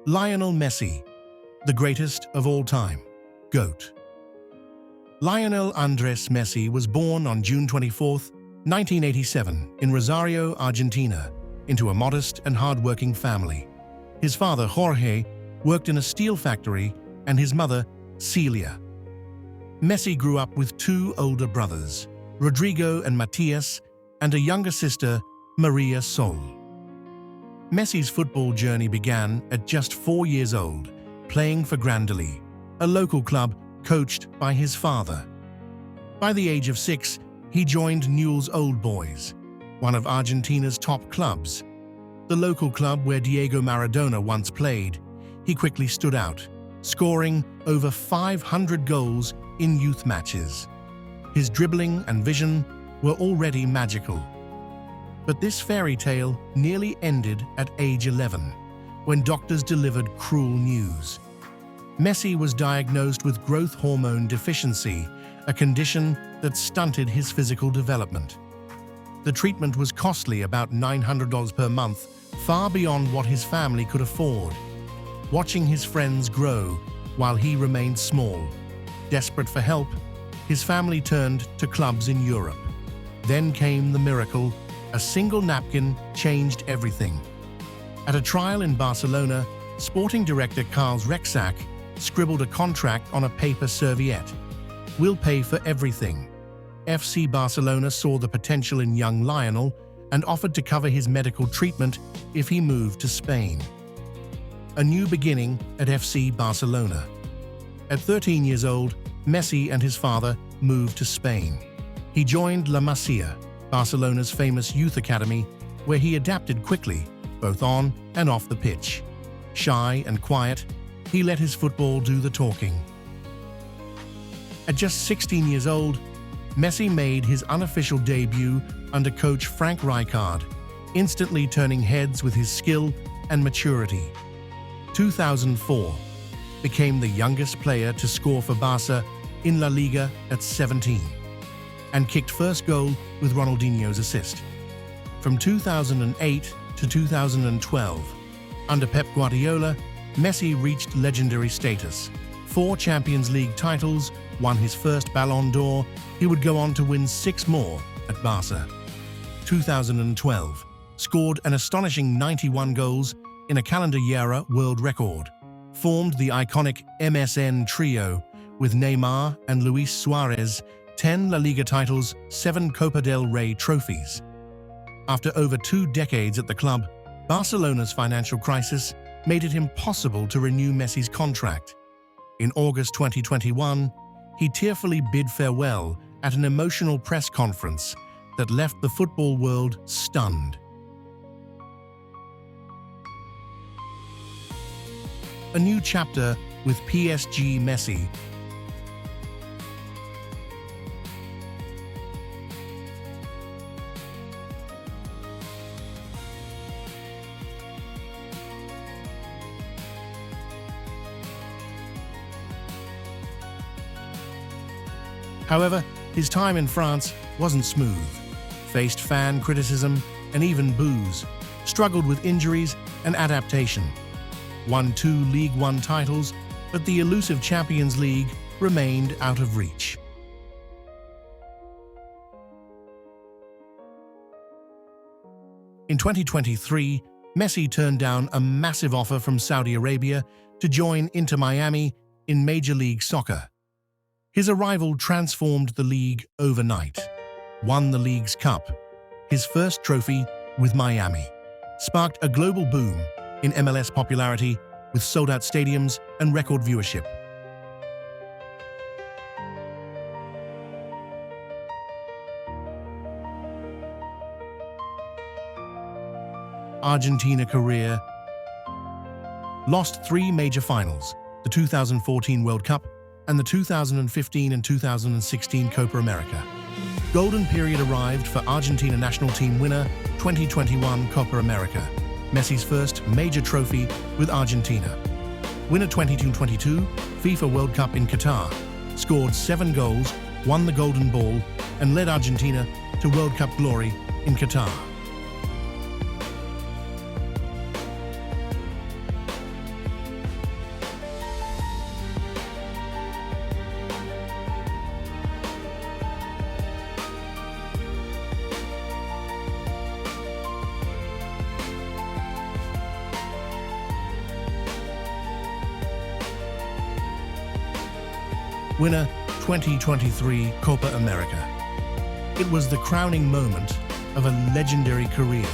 Lionel Messi, the greatest of all time, GOAT. Lionel Andres Messi was born on June 24, 1987, in Rosario, Argentina, into a modest and hard-working family. His father, Jorge, worked in a steel factory, and his mother, Celia. Messi grew up with two older brothers, Rodrigo and Matias, and a younger sister, Maria Sol. Messi's football journey began at just 4 years old, playing for Grandoli, a local club coached by his father. By the age of 6, he joined Newell's Old Boys, one of Argentina's top clubs. The local club where Diego Maradona once played, he quickly stood out, scoring over 500 goals in youth matches. His dribbling and vision were already magical. But this fairy tale nearly ended at age 11, when doctors delivered cruel news. Messi was diagnosed with growth hormone deficiency, a condition that stunted his physical development. The treatment was costly, about $900 per month, far beyond what his family could afford. Watching his friends grow while he remained small, desperate for help, his family turned to clubs in Europe. Then came the miracle. A single napkin changed everything. At a trial in Barcelona, sporting director Carl Rexach scribbled a contract on a paper serviette. "We'll pay for everything." FC Barcelona saw the potential in young Lionel and offered to cover his medical treatment if he moved to Spain. A new beginning at FC Barcelona. At 13 years old, Messi and his father moved to Spain. He joined La Masia, Barcelona's famous youth academy, where he adapted quickly, both on and off the pitch. Shy and quiet, he let his football do the talking. At just 16 years old, Messi made his unofficial debut under coach Frank Rijkaard, instantly turning heads with his skill and maturity. 2004 became the youngest player to score for Barca in La Liga at 17, and kicked first goal with Ronaldinho's assist. From 2008 to 2012, under Pep Guardiola, Messi reached legendary status. 4 Champions League titles, won his first Ballon d'Or. He would go on to win 6 more at Barca. 2012, scored an astonishing 91 goals in a calendar year world record. Formed the iconic MSN trio with Neymar and Luis Suarez, 10 La Liga titles, 7 Copa del Rey trophies. After over 2 decades at the club, Barcelona's financial crisis made it impossible to renew Messi's contract. In August 2021, he tearfully bid farewell at an emotional press conference that left the football world stunned. A new chapter with PSG Messi. However, his time in France wasn't smooth. Faced fan criticism and even boos, struggled with injuries and adaptation. Won 2 League One titles, but the elusive Champions League remained out of reach. In 2023, Messi turned down a massive offer from Saudi Arabia to join Inter Miami in Major League Soccer. His arrival transformed the league overnight. Won the league's cup, his first trophy with Miami. Sparked a global boom in MLS popularity with sold-out stadiums and record viewership. Argentina career. Lost 3 major finals, the 2014 World Cup and the 2015 and 2016 Copa America. Golden period arrived for Argentina national team winner 2021 Copa America, Messi's first major trophy with Argentina. Winner 2022 FIFA World Cup in Qatar, scored 7 goals, won the Golden Ball, and led Argentina to World Cup glory in Qatar. winner 2023 Copa America. It was the crowning moment of a legendary career.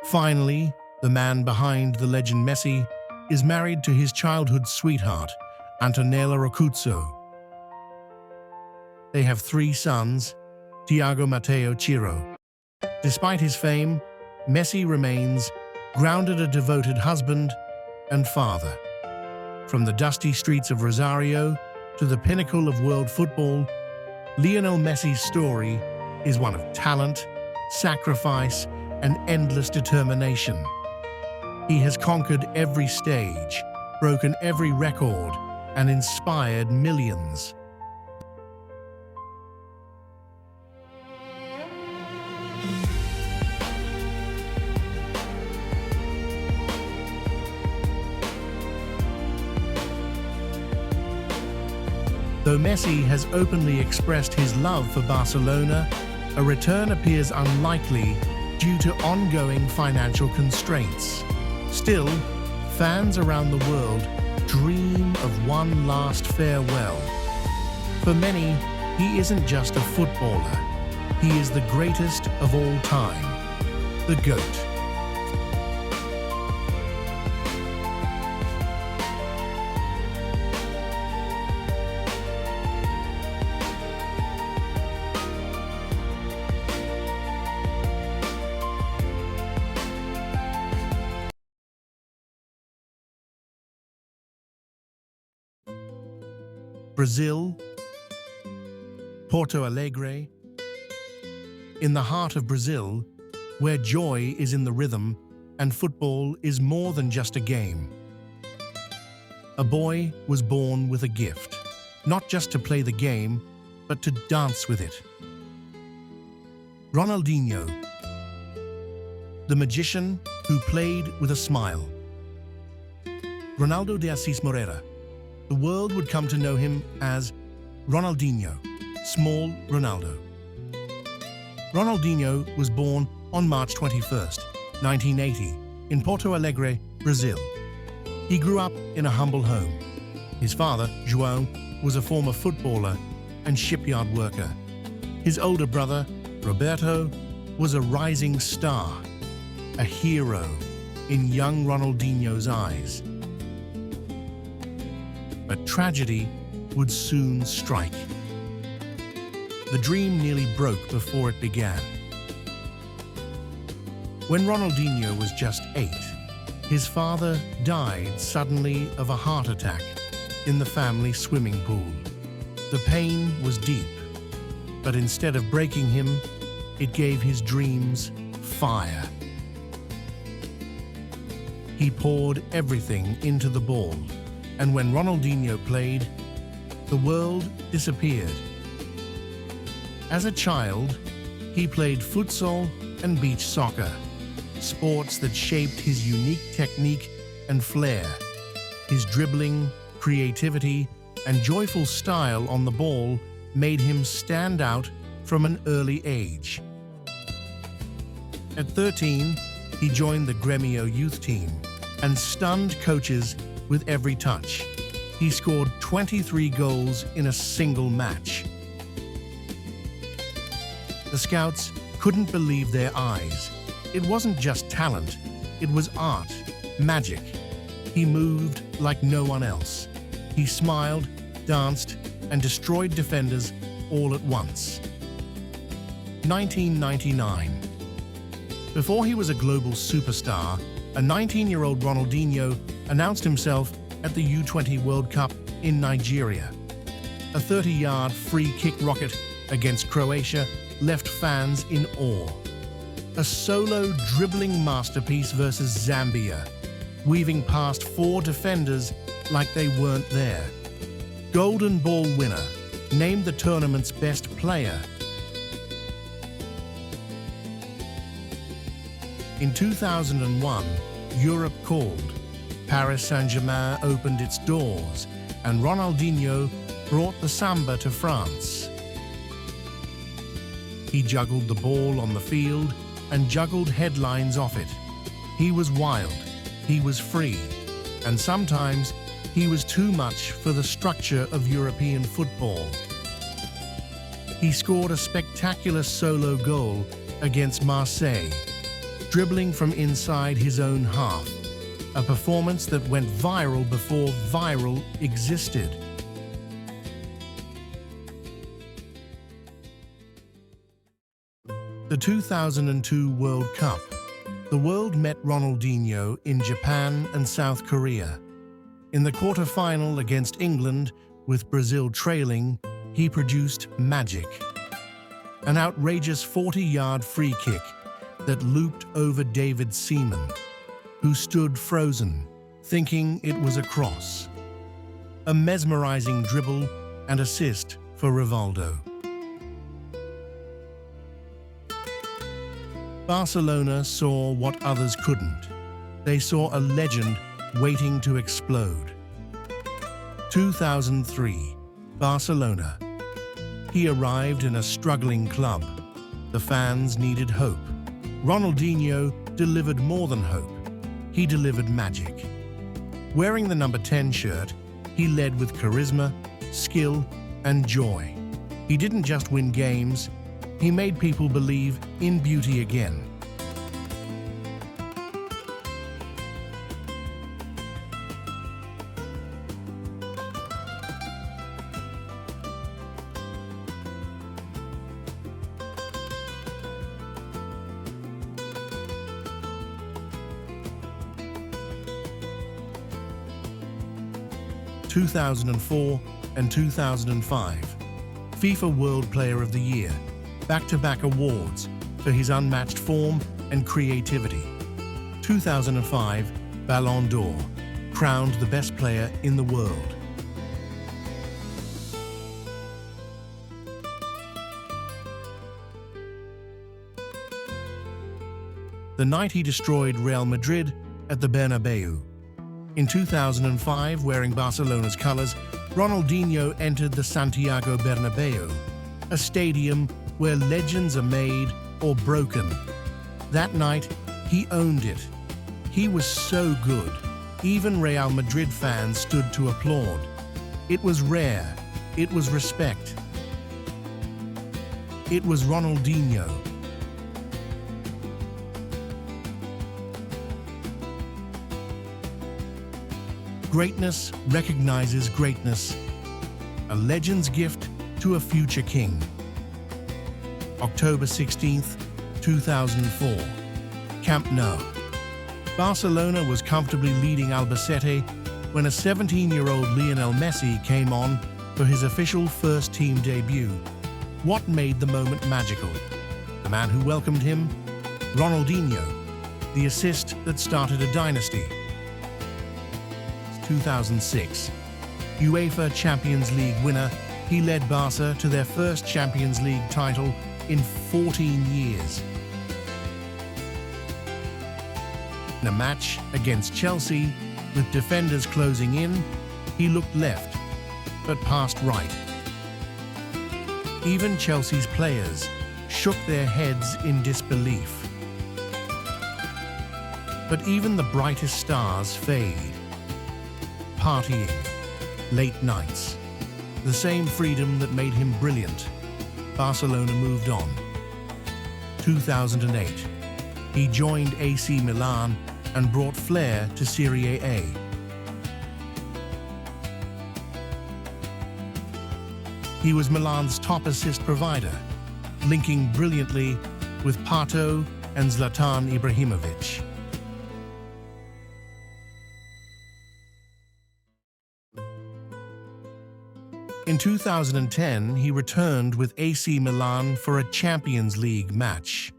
Finally, the man behind the legend Messi is married to his childhood sweetheart, Antonella Roccuzzo. They have 3 sons, Tiago, Matteo, Ciro. Despite his fame, Messi remains grounded, a devoted husband and father. From the dusty streets of Rosario to the pinnacle of world football, Lionel Messi's story is one of talent, sacrifice, and endless determination. He has conquered every stage, broken every record, and inspired millions. Though Messi has openly expressed his love for Barcelona, a return appears unlikely due to ongoing financial constraints. Still, fans around the world dream of one last farewell. For many, he isn't just a footballer. He is the greatest of all time, the GOAT. Brazil, Porto Alegre. In the heart of Brazil, where joy is in the rhythm and football is more than just a game. A boy was born with a gift, not just to play the game, but to dance with it. Ronaldinho, the magician who played with a smile. Ronaldo de Assis Moreira. The world would come to know him as Ronaldinho, Small Ronaldo. Ronaldinho was born on March 21st, 1980, in Porto Alegre, Brazil. He grew up in a humble home. His father, João, was a former footballer and shipyard worker. His older brother, Roberto, was a rising star, a hero in young Ronaldinho's eyes. But tragedy would soon strike. The dream nearly broke before it began. When Ronaldinho was just 8, his father died suddenly of a heart attack in the family swimming pool. The pain was deep, but instead of breaking him, it gave his dreams fire. He poured everything into the ball, and when Ronaldinho played, the world disappeared. As a child, he played futsal and beach soccer, sports that shaped his unique technique and flair. His dribbling, creativity, and joyful style on the ball made him stand out from an early age. At 13, he joined the Grêmio youth team and stunned coaches with every touch. He scored 23 goals in a single match. The scouts couldn't believe their eyes. It wasn't just talent, it was art, magic. He moved like no one else. He smiled, danced, and destroyed defenders all at once. 1999. Before he was a global superstar, a 19-year-old Ronaldinho announced himself at the U20 World Cup in Nigeria. A 30-yard free kick rocket against Croatia left fans in awe. A solo dribbling masterpiece versus Zambia, weaving past 4 defenders like they weren't there. Golden Ball winner, named the tournament's best player. In 2001, Europe called. Paris Saint-Germain opened its doors, and Ronaldinho brought the samba to France. He juggled the ball on the field and juggled headlines off it. He was wild, he was free, and sometimes He was too much for the structure of European football. He scored a spectacular solo goal against Marseille, dribbling from inside his own half, a performance that went viral before viral existed. The 2002 World Cup. The world met Ronaldinho in Japan and South Korea. In the quarter-final against England, with Brazil trailing, he produced magic. An outrageous 40-yard free kick that looped over David Seaman, who stood frozen, thinking it was a cross. A mesmerizing dribble and assist for Rivaldo. Barcelona saw what others couldn't. They saw a legend waiting to explode. 2003, Barcelona. He arrived in a struggling club. The fans needed hope. Ronaldinho delivered more than hope. He delivered magic. Wearing the number 10 shirt, he led with charisma, skill, and joy. He didn't just win games, he made people believe in beauty again. – 2004 and 2005, FIFA World Player of the Year, back-to-back awards for his unmatched form and creativity. 2005, Ballon d'Or, crowned the best player in the world. The night he destroyed Real Madrid at the Bernabeu. In 2005, wearing Barcelona's colors, Ronaldinho entered the Santiago Bernabeu, a stadium where legends are made or broken. That night, he owned it. He was so good, even Real Madrid fans stood to applaud. It was rare. It was respect. It was Ronaldinho. Greatness recognizes greatness. A legend's gift to a future king. October 16th, 2004. Camp Nou. Barcelona was comfortably leading Albacete when a 17-year-old Lionel Messi came on for his official first-team debut. What made the moment magical? The man who welcomed him? Ronaldinho. The assist that started a dynasty. 2006. UEFA Champions League winner, he led Barca to their first Champions League title in 14 years. In a match against Chelsea, with defenders closing in, he looked left, but passed right. Even Chelsea's players shook their heads in disbelief. But even the brightest stars fade. Partying, late nights, the same freedom that made him brilliant. Barcelona moved on. 2008, he joined AC Milan and brought flair to Serie A. He was Milan's top assist provider, linking brilliantly with Pato and Zlatan Ibrahimovic. In 2010, he returned with AC Milan for a Champions League match.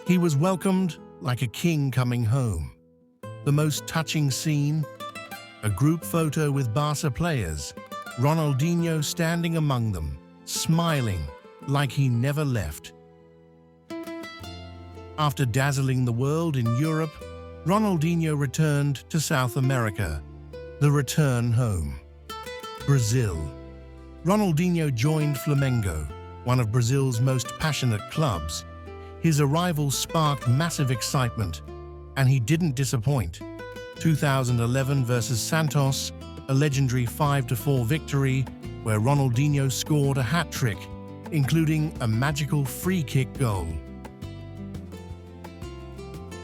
He was welcomed like a king coming home. The most touching scene? A group photo with Barca players, Ronaldinho standing among them, smiling like he never left. After dazzling the world in Europe, Ronaldinho returned to South America, the return home. Brazil. Ronaldinho joined Flamengo, one of Brazil's most passionate clubs. His arrival sparked massive excitement, and he didn't disappoint. 2011 versus Santos, a legendary 5-4 victory where Ronaldinho scored a hat-trick, including a magical free-kick goal.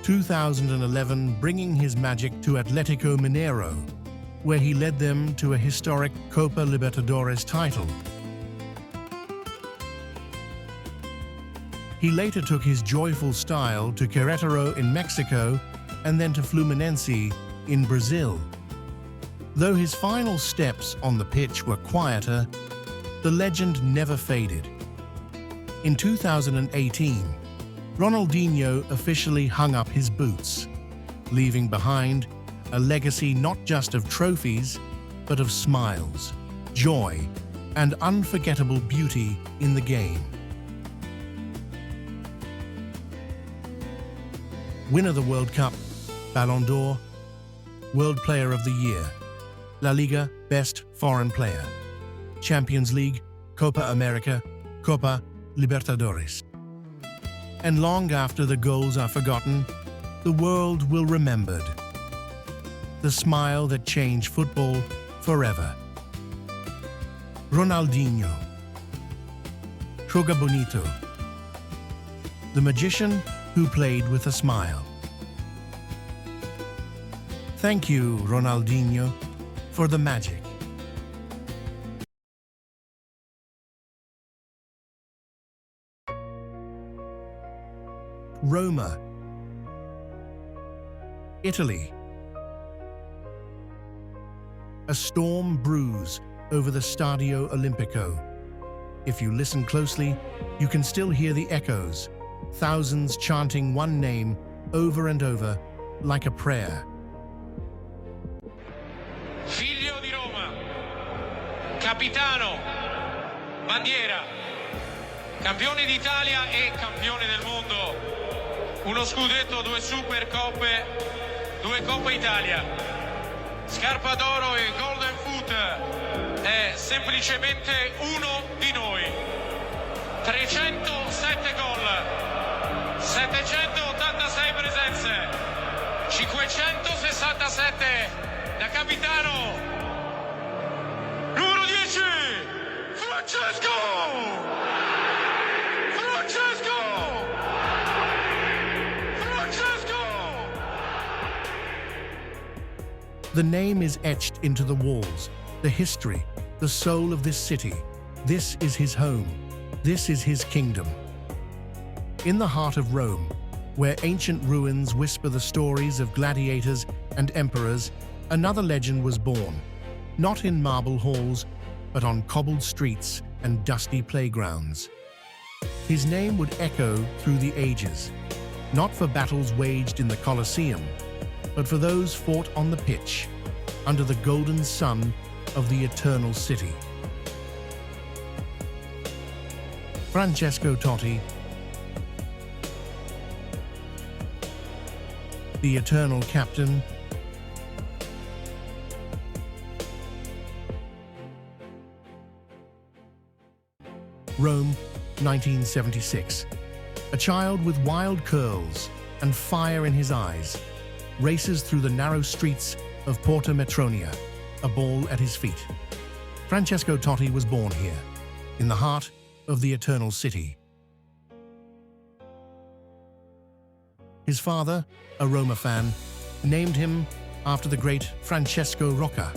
2011 bringing his magic to Atletico Mineiro, where he led them to a historic Copa Libertadores title. He later took his joyful style to Querétaro in Mexico and then to Fluminense in Brazil. Though his final steps on the pitch were quieter, the legend never faded. In 2018, Ronaldinho officially hung up his boots, leaving behind a legacy not just of trophies, but of smiles, joy, and unforgettable beauty in the game. Winner of the World Cup, Ballon d'Or, World Player of the Year, La Liga Best Foreign Player, Champions League, Copa America, Copa Libertadores. And long after the goals are forgotten, the world will remember the smile that changed football forever. Ronaldinho. Joga bonito. The magician who played with a smile. Thank you, Ronaldinho, for the magic. Roma, Italy. A storm brews over the Stadio Olimpico. If you listen closely, you can still hear the echoes, thousands chanting one name over and over like a prayer. Figlio di Roma, capitano, bandiera, campione d'Italia e campione del mondo. Uno scudetto, 2 Supercoppe, 2 Coppa Italia. Scarpa d'oro e Golden Foot, è semplicemente uno di noi. 307 gol, 786 presenze, 567 da capitano. Numero 10, Francesco! The name is etched into the walls, the history, the soul of this city. This is his home. This is his kingdom. In the heart of Rome, where ancient ruins whisper the stories of gladiators and emperors, another legend was born, not in marble halls, but on cobbled streets and dusty playgrounds. His name would echo through the ages, not for battles waged in the Colosseum, but for those fought on the pitch, under the golden sun of the eternal city. Francesco Totti, the eternal captain, Rome, 1976. A child with wild curls and fire in his eyes races through the narrow streets of Porta Metronia, a ball at his feet. Francesco Totti was born here, in the heart of the eternal city. His father, a Roma fan, named him after the great Francesco Rocca.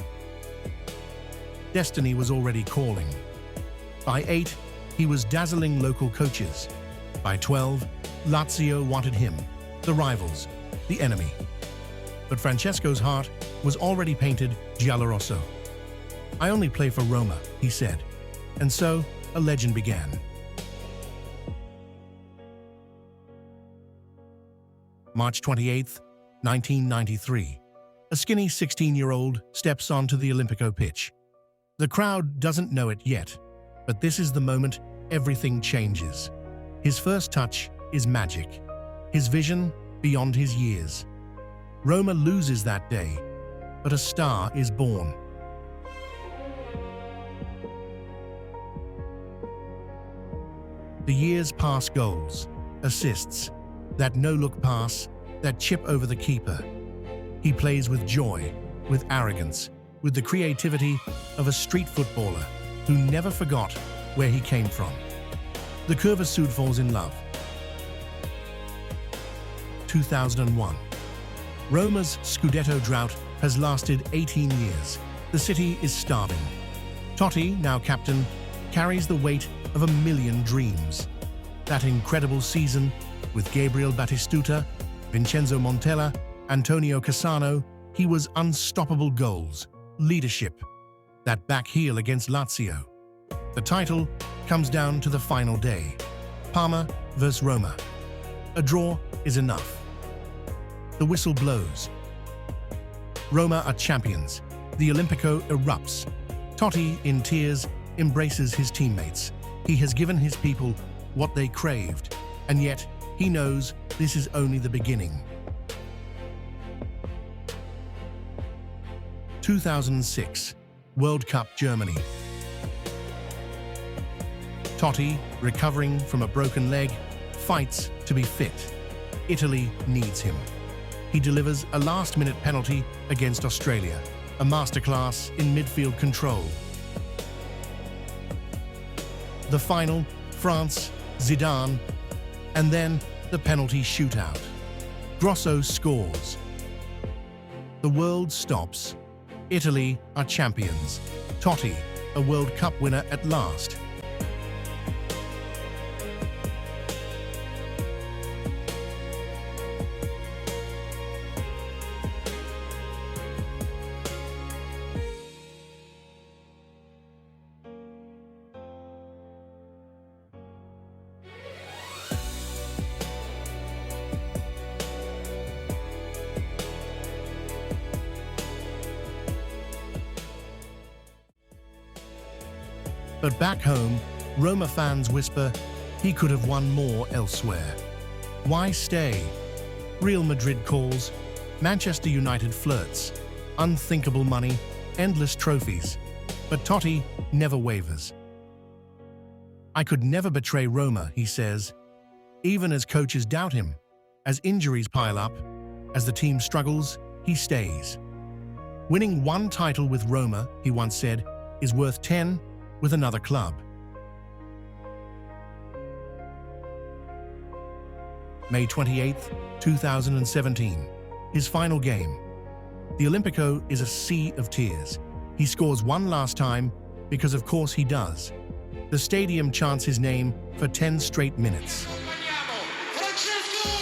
Destiny was already calling. By 8, he was dazzling local coaches. By 12, Lazio wanted him, the rivals, the enemy. But Francesco's heart was already painted giallorosso. "I only play for Roma," he said. And so, a legend began. March 28, 1993. A skinny 16-year-old steps onto the Olimpico pitch. The crowd doesn't know it yet, but this is the moment everything changes. His first touch is magic. His vision beyond his years. Roma loses that day, but a star is born. The years pass goals, assists, that no-look pass, that chip over the keeper. He plays with joy, with arrogance, with the creativity of a street footballer who never forgot where he came from. The Curva Sud falls in love. 2001. Roma's Scudetto drought has lasted 18 years. The city is starving. Totti, now captain, carries the weight of a million dreams. That incredible season with Gabriel Batistuta, Vincenzo Montella, Antonio Cassano, he was unstoppable goals, leadership. That back heel against Lazio. The title comes down to the final day. Parma vs Roma. A draw is enough. The whistle blows. Roma are champions. The Olimpico erupts. Totti, in tears, embraces his teammates. He has given his people what they craved, and yet he knows this is only the beginning. 2006, World Cup Germany. Totti, recovering from a broken leg, fights to be fit. Italy needs him. He delivers a last-minute penalty against Australia, a masterclass in midfield control. The final, France, Zidane, and then the penalty shootout. Grosso scores. The world stops. Italy are champions. Totti, a World Cup winner at last. But back home, Roma fans whisper he could have won more elsewhere. Why stay? Real Madrid calls, Manchester United flirts, unthinkable money, endless trophies. But Totti never wavers. I could never betray Roma, he says, even as coaches doubt him. As injuries pile up, as the team struggles, he stays. Winning one title with Roma, he once said, is worth 10 with another club. May 28, 2017, his final game. The Olimpico is a sea of tears. He scores one last time because of course he does. The stadium chants his name for 10 straight minutes. Francesco!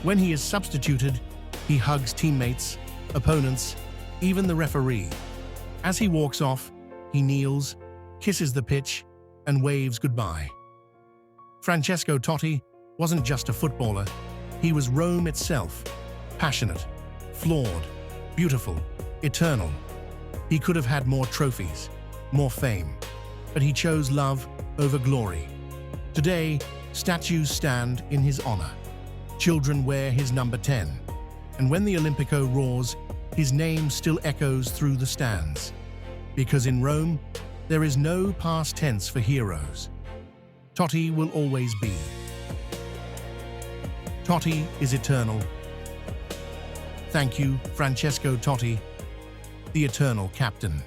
When he is substituted, he hugs teammates, opponents, even the referee. As he walks off, he kneels, kisses the pitch, and waves goodbye. Francesco Totti wasn't just a footballer, he was Rome itself, passionate, flawed, beautiful, eternal. He could have had more trophies, more fame, but he chose love over glory. Today, statues stand in his honor. Children wear his number 10, and when the Olimpico roars, his name still echoes through the stands. Because in Rome, there is no past tense for heroes. Totti will always be. Totti is eternal. Thank you, Francesco Totti, the eternal captain.